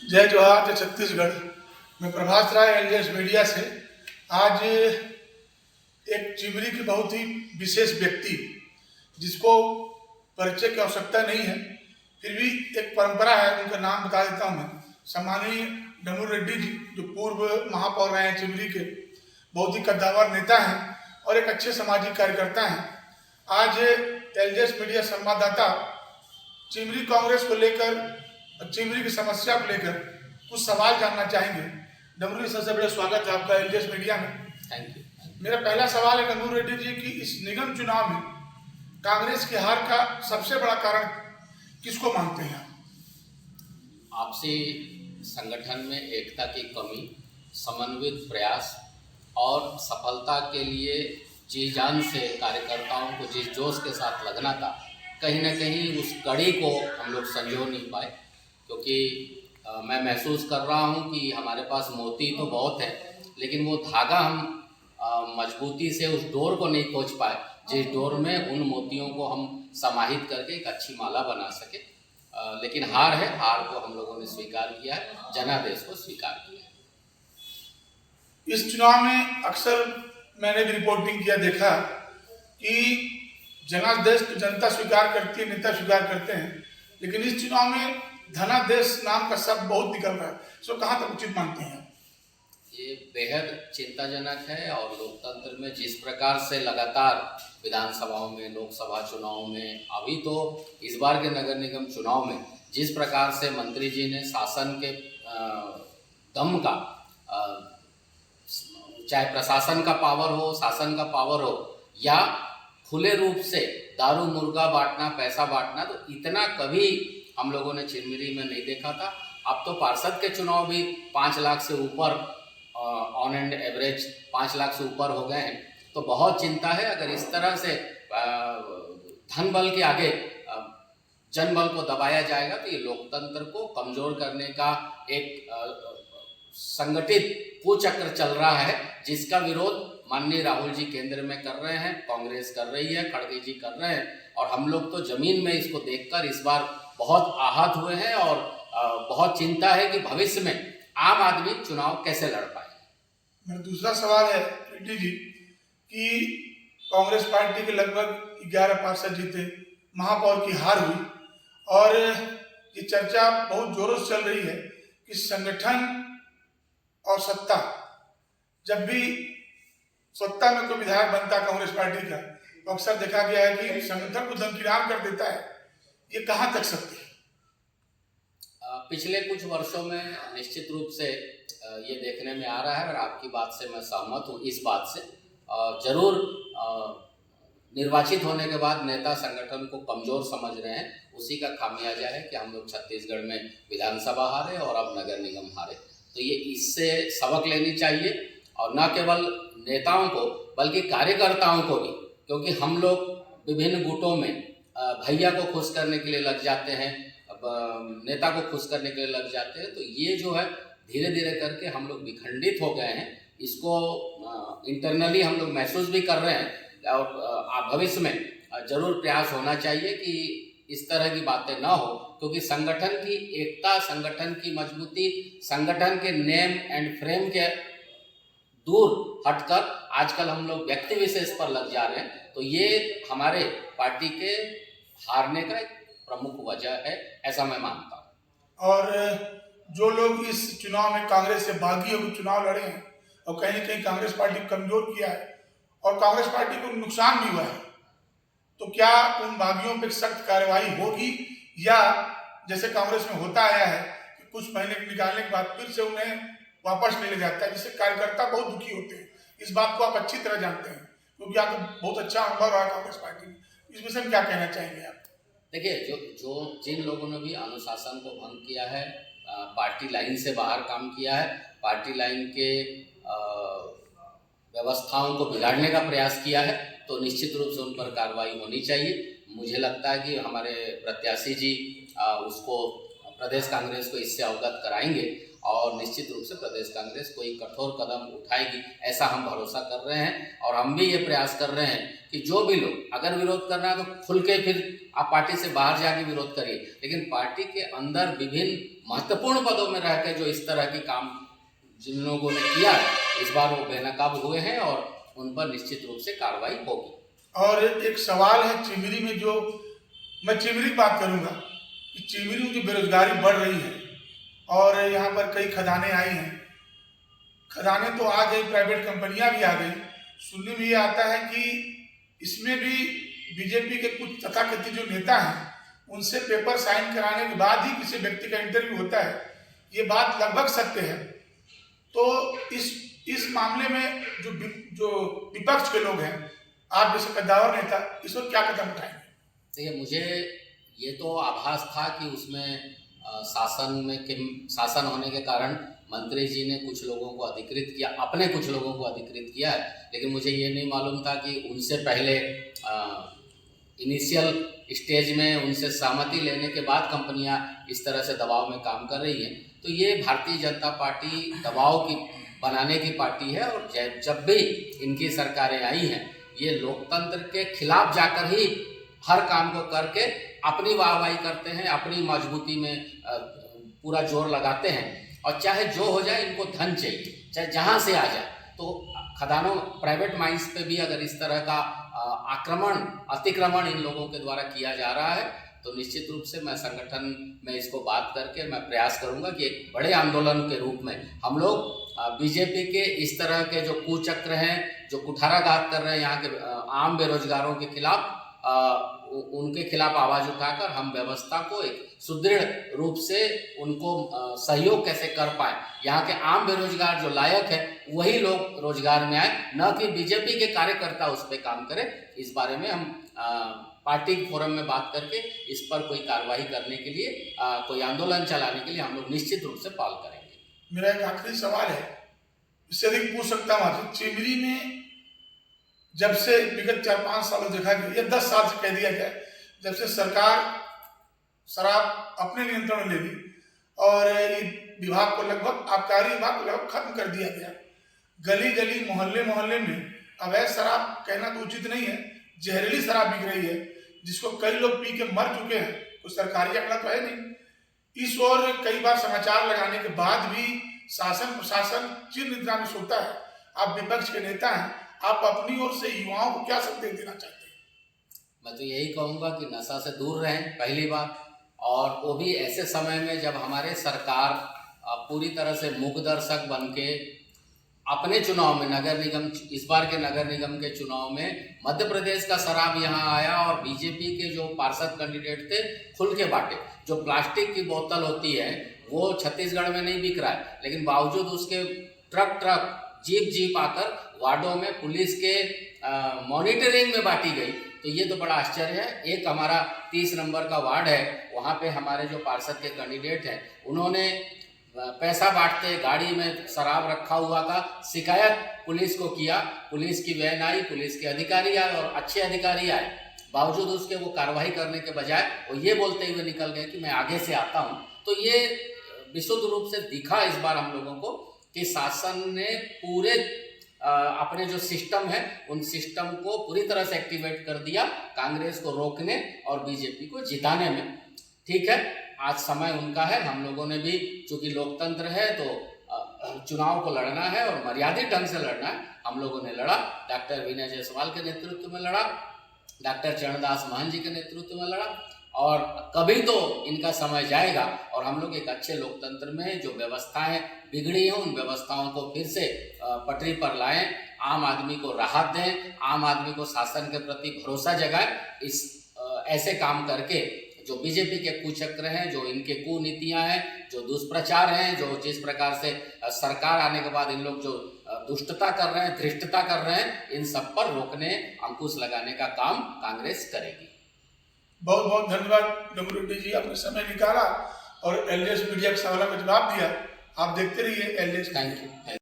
जय जोहार, जय छत्तीसगढ़। मैं प्रभास राय एलजेएस मीडिया से आज एक चिमरी की बहुत ही विशेष व्यक्ति जिसको परिचय की आवश्यकता नहीं है, फिर भी एक परंपरा है, उनका नाम बता देता हूँ मैं। सम्माननीय डमरू रेड्डी जी, जो पूर्व महापौर रहे हैं चिमरी के, बहुत ही कद्दावर नेता हैं और एक अच्छे सामाजिक कार्यकर्ता हैं। आज एलजेएस मीडिया संवाददाता चिमरी कांग्रेस को लेकर, चिमरी की समस्या को लेकर कुछ सवाल जानना चाहेंगे। डमरू जी, सबसे बड़ा स्वागत है आपका एलजेएस मीडिया में। Thank you. मेरा पहला सवाल है डमरू रेड्डी जी कि इस निगम चुनाव में कांग्रेस की हार का सबसे बड़ा कारण किसको मानते हैं? आपसी संगठन में एकता की कमी, समन्वित प्रयास और सफलता के लिए जी जान से कार्यकर्ताओं को जिस जोश के साथ लगना था, कहीं ना कहीं उस कड़ी को हम लोग संजो नहीं पाए। क्योंकि मैं महसूस कर रहा हूं कि हमारे पास मोती तो बहुत है, लेकिन वो धागा हम मजबूती से उस डोर को नहीं खोज पाए जिस डोर में उन मोतियों को हम समाहित करके एक अच्छी माला बना सके। लेकिन हार है, हार को हम लोगों ने स्वीकार किया है, जनादेश को स्वीकार किया है। इस चुनाव में अक्सर मैंने भी रिपोर्टिंग किया, देखा कि जनादेश तो जनता स्वीकार करती है, नेता स्वीकार करते हैं, लेकिन इस चुनाव में धनादेश नाम का शब्द बहुत निकल रहा है। सो कहाँ तक उचित मानते हैं? ये बेहद चिंताजनक है और लोकतंत्र में जिस प्रकार से लगातार विधानसभाओं में, लोकसभा चुनाव में, अभी तो इस बार के नगर निगम चुनाव में जिस प्रकार से मंत्री जी ने शासन के दम का, चाहे प्रशासन का पावर हो, शासन का पावर हो, या खुले रूप से दारू मुर्गा बांटना, पैसा बांटना, तो इतना कभी हम लोगों ने चिरमिरी में नहीं देखा था। अब तो पार्षद के चुनाव भी 5 लाख से ऊपर, ऑन एंड एवरेज 5 लाख से ऊपर हो गए हैं। तो बहुत चिंता है। अगर इस तरह से धन बल के आगे जनबल को दबाया जाएगा तो ये लोकतंत्र को कमजोर करने का एक संगठित कुचक्र चल रहा है, जिसका विरोध माननीय राहुल जी केंद्र में कर रहे हैं, कांग्रेस कर रही है, खड़गे जी कर रहे हैं, और हम लोग तो जमीन में इसको देखकर इस बार बहुत आहत हुए हैं और बहुत चिंता है कि भविष्य में आम आदमी चुनाव कैसे लड़ पाए। मेरा दूसरा सवाल है रेड्डी जी कि कांग्रेस पार्टी के लगभग 11 पार्षद जीते, महापौर की हार हुई, और ये चर्चा बहुत जोरों से चल रही है कि संगठन और सत्ता, जब भी सत्ता में कोई विधायक बनता है कांग्रेस पार्टी का, तो अक्सर देखा गया है कि संगठन को दमकिनार कर देता है। ये कहाँ तक सत्य है? पिछले कुछ वर्षों में निश्चित रूप से ये देखने में आ रहा है, और आपकी बात से मैं सहमत हूँ। इस बात से जरूर निर्वाचित होने के बाद नेता संगठन को कमजोर समझ रहे हैं। उसी का खामियाजा है कि हम लोग छत्तीसगढ़ में विधानसभा हारे और अब नगर निगम हारे। तो ये इससे सबक लेनी चाहिए, और न केवल नेताओं को बल्कि कार्यकर्ताओं को भी, क्योंकि हम लोग विभिन्न गुटों में भैया को खुश करने के लिए लग जाते हैं, नेता को खुश करने के लिए लग जाते हैं। तो ये जो है धीरे धीरे करके हम लोग विखंडित हो गए हैं। इसको इंटरनली हम लोग महसूस भी कर रहे हैं, और भविष्य में जरूर प्रयास होना चाहिए कि इस तरह की बातें ना हो, क्योंकि संगठन की एकता, संगठन की मजबूती, संगठन के नेम एंड फ्रेम के दूर हटकर आजकल हम लोग व्यक्ति विशेष पर लग जा रहे हैं। तो ये हमारे पार्टी के हारने का एक प्रमुख वजह है, ऐसा मैं मानता हूँ। और जो लोग इस चुनाव में कांग्रेस से बागी होकर चुनाव लड़े हैं और कहीं न कहीं कांग्रेस पार्टी को कमजोर किया है और कांग्रेस पार्टी को नुकसान भी हुआ है, तो क्या उन बागियों पर सख्त कार्रवाई होगी, या जैसे कांग्रेस में होता आया है कि कुछ महीने निकालने के बाद फिर से उन्हें वापस ले जाता है, जिससे कार्यकर्ता बहुत दुखी होते हैं? इस बात को आप अच्छी तरह जानते हैं, क्योंकि आपको बहुत अच्छा अनुभव रहा कांग्रेस पार्टी में। इस विषय में क्या कहना चाहेंगे आप? देखिए, जो जिन लोगों ने भी अनुशासन को भंग किया है, पार्टी लाइन से बाहर काम किया है, पार्टी लाइन के व्यवस्थाओं को बिगाड़ने का प्रयास किया है, तो निश्चित रूप से उन पर कार्रवाई होनी चाहिए। मुझे लगता है कि हमारे प्रत्याशी जी उसको प्रदेश कांग्रेस को इससे अवगत कराएंगे और निश्चित रूप से प्रदेश कांग्रेस कोई कठोर कदम उठाएगी, ऐसा हम भरोसा कर रहे हैं। और हम भी ये प्रयास कर रहे हैं कि जो भी लोग अगर विरोध करना है तो खुल के फिर आप पार्टी से बाहर जाके विरोध करिए, लेकिन पार्टी के अंदर विभिन्न महत्वपूर्ण पदों में रह के जो इस तरह की काम जिन लोगों ने किया है, इस बार वो बेनकाब हुए हैं और उन पर निश्चित रूप से कार्रवाई होगी। और एक सवाल है चिमरी में, जो मैं चिमरी की बात करूंगा कि चिमरी में जो बेरोजगारी बढ़ रही है और यहाँ पर कई खदानें आई हैं, खदानें तो आ गई, प्राइवेट कंपनियां भी आ गई। सुनने में ये आता है कि इसमें भी बीजेपी के कुछ तथाकथित जो नेता हैं उनसे पेपर साइन कराने के बाद ही किसी व्यक्ति का इंटरव्यू होता है। ये बात लगभग सत्य है। तो इस मामले में जो विपक्ष के लोग हैं, आप जैसे कद्दावर नेता, इस वक्त क्या कदम उठाएंगे? देखिए, मुझे ये तो आभास था कि उसमें शासन होने के कारण मंत्री जी ने कुछ लोगों को अधिकृत किया, अपने कुछ लोगों को अधिकृत किया है, लेकिन मुझे ये नहीं मालूम था कि उनसे पहले इनिशियल स्टेज में उनसे सहमति लेने के बाद कंपनियां इस तरह से दबाव में काम कर रही हैं। तो ये भारतीय जनता पार्टी दबाव की बनाने की पार्टी है और जब भी इनकी सरकारें आई हैं, ये लोकतंत्र के खिलाफ जाकर ही हर काम को करके अपनी वाहवाही करते हैं, अपनी मजबूती में पूरा जोर लगाते हैं और चाहे जो हो जाए इनको धन चाहिए, चाहे जहाँ से आ जाए। तो खदानों, प्राइवेट माइंस पे भी अगर इस तरह का अतिक्रमण इन लोगों के द्वारा किया जा रहा है तो निश्चित रूप से मैं संगठन में इसको बात करके मैं प्रयास करूंगा कि एक बड़े आंदोलन के रूप में हम लोग बीजेपी के इस तरह के जो कुचक्र हैं, जो कुठाराघात कर रहे हैं यहाँ के आम बेरोजगारों के खिलाफ, उनके खिलाफ आवाज उठाकर हम व्यवस्था को एक सुदृढ़ रूप से उनको सहयोग कैसे कर पाए, यहाँ के आम बेरोजगार जो लायक है वही लोग रोजगार में आए, न कि बीजेपी के कार्यकर्ता उस पर काम करें। इस बारे में हम पार्टी फोरम में बात करके इस पर कोई कार्रवाई करने के लिए, कोई आंदोलन चलाने के लिए हम लोग निश्चित रूप से पहल करेंगे। मेरा एक आखिरी सवाल है, इससे अधिक पूछ सकता हूँ आपसे। चिमरी में जब से विगत 4-5 सालों देखा गया या 10 साल से कह दिया जाए, जब से सरकार शराब अपने नियंत्रण में ले ली और ये विभाग को लगभग, आबकारी विभाग को लगभग खत्म कर दिया गया, गली गली मोहल्ले में अवैध शराब कहना तो उचित नहीं है, जहरीली शराब बिक रही है जिसको कई लोग पी के मर चुके हैं, कोई सरकारी आंकड़ा तो है नहीं। इस ओर कई बार समाचार लगाने के बाद भी शासन प्रशासन चिर निद्रा में सोता है। आप विपक्ष के नेता हैं, आप अपनी ओर से युवाओं को क्या संदेश देना चाहते हैं? मैं तो यही कहूँगा कि नशा से दूर रहें, पहली बात, और वो भी ऐसे समय में जब हमारे सरकार पूरी तरह से मूकदर्शक बन के अपने चुनाव में, नगर निगम, इस बार के नगर निगम के चुनाव में मध्य प्रदेश का शराब यहाँ आया और बीजेपी के जो पार्षद कैंडिडेट थे खुल के बांटे। जो प्लास्टिक की बोतल होती है वो छत्तीसगढ़ में नहीं बिक रहा है, लेकिन बावजूद उसके ट्रक जीप आकर वार्डों में पुलिस के मॉनिटरिंग में बांटी गई। तो ये तो बड़ा आश्चर्य है। एक हमारा 30 नंबर का वार्ड है, वहाँ पे हमारे जो पार्षद के कैंडिडेट हैं उन्होंने पैसा बांटते गाड़ी में शराब रखा हुआ का शिकायत पुलिस को किया, पुलिस की वैन आई, पुलिस के अधिकारी आए और अच्छे अधिकारी आए, बावजूद उसके वो कार्रवाई करने के बजाय वो ये बोलते हुए निकल गए कि मैं आगे से आता हूँ। तो ये विशुद्ध रूप से दिखा इस बार हम लोगों को कि शासन ने पूरे अपने जो सिस्टम है उन सिस्टम को पूरी तरह से एक्टिवेट कर दिया कांग्रेस को रोकने और बीजेपी को जिताने में। ठीक है, आज समय उनका है, हम लोगों ने भी, चूंकि लोकतंत्र है तो चुनाव को लड़ना है और मर्यादित ढंग से लड़ना है। हम लोगों ने लड़ा, डॉक्टर विनय जायसवाल के नेतृत्व में लड़ा, डॉक्टर चरणदास महंत जी के नेतृत्व में लड़ा, और कभी तो इनका समय जाएगा और हम लोग एक अच्छे लोकतंत्र में जो व्यवस्थाएं बिगड़ी हैं उन व्यवस्थाओं को फिर से पटरी पर लाएं, आम आदमी को राहत दें, आम आदमी को शासन के प्रति भरोसा जगाएं। इस ऐसे काम करके जो बीजेपी के कुचक्र हैं, जो इनके कुनीतियां हैं, जो दुष्प्रचार हैं, जो जिस प्रकार से सरकार आने के बाद इन लोग जो दुष्टता कर रहे हैं, धृष्टता कर रहे हैं, इन सब पर रोकने, अंकुश लगाने का काम कांग्रेस करेगी। बहुत बहुत धन्यवाद डमरू रेड्डी जी, आपने समय निकाला और एलडीएस मीडिया के सवालों का जवाब दिया। आप देखते रहिए एलडीएस। Thank you.